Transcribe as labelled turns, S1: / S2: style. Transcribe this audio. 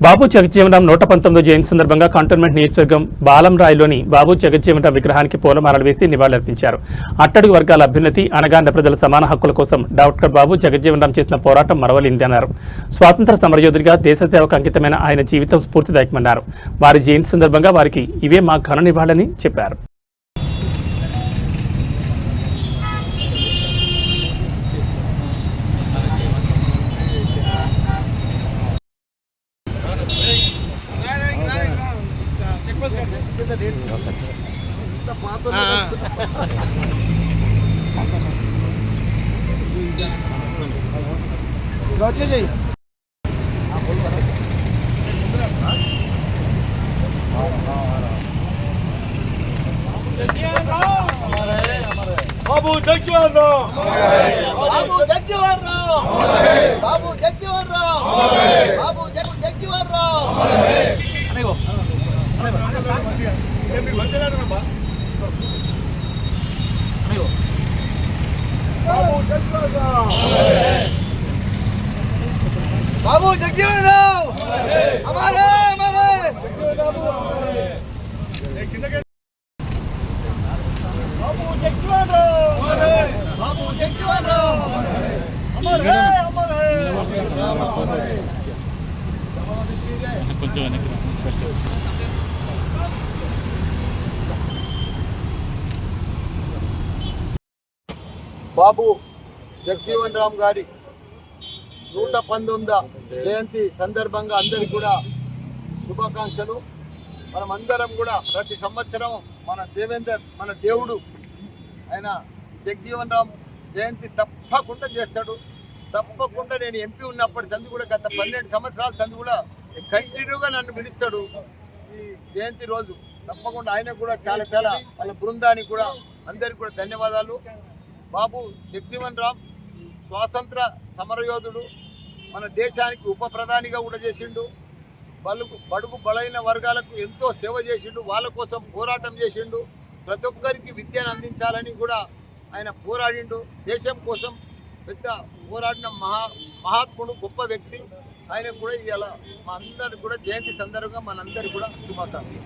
S1: బాబు జగజ్జీవనరాం 119వ జయంతి సందర్భంగా కంటోన్మెంట్ నియోజకవర్గం బాలంరాయిలోని బాబు జగజ్జీవనరాం విగ్రహానికి పూలమాలలు వేసి నివాళులర్పించారు. అట్టడుగు వర్గాల అభ్యున్నతి, అణగారిన ప్రజల సమాన హక్కుల కోసం డాక్టర్ బాబు జగజ్జీవనరాం చేసిన పోరాటం మరవలేనిదన్నారు. స్వాతంత్ర సమరయోధుడిగా దేశ సేవకు అంకితమైన ఆయన జీవితం స్ఫూర్తిదాయకమన్నారు. వారి జయంతి సందర్భంగా వారికి ఇవే మా ఘన నివాళులని చెప్పారు.
S2: బాబు జగజ్జీవనరాం,
S3: బాబు జగజ్జీవనరాం, బాబు జగజ్జీవనరాం, బాబు జగజ్జీవనరాం. బాబు జగజ్జీవనరాం हमारे हमारे బాబు జగజ్జీవనరాం, బాబు జగజ్జీవనరాం हमारे हमारे. బాబు జగజ్జీవనరాం గారి 119వ జయంతి సందర్భంగా అందరికీ కూడా శుభాకాంక్షలు. మనమందరం కూడా ప్రతి సంవత్సరం మన దేవుడు ఆయన జగజ్జీవనరాం జయంతి తప్పకుండా చేస్తాడు. తప్పకుండా నేను ఎంపీ ఉన్నప్పటి సంది కూడా గత 12 సంవత్సరాల సంది కూడా కంటిన్యూగా నన్ను పిలుస్తాడు ఈ జయంతి రోజు. తప్పకుండా ఆయన కూడా చాలా వాళ్ళ బృందానికి కూడా అందరికీ కూడా ధన్యవాదాలు. బాబు జగజ్జీవనరాం స్వాతంత్ర సమరయోధుడు, మన దేశానికి ఉప ప్రధానిగా కూడా చేసిండు. బడుగు బలైన వర్గాలకు ఎంతో సేవ చేసిండు, వాళ్ళ కోసం పోరాటం చేసిండు. ప్రతి ఒక్కరికి విద్యను అందించాలని కూడా ఆయన పోరాడిండు. దేశం కోసం పెద్ద పోరాడిన మహాత్ముడు, గొప్ప వ్యక్తి. ఆయన కూడా ఇలా మా అందరికి కూడా జయంతి సందర్భంగా మనందరికి కూడా శుభాకాంక్షలు.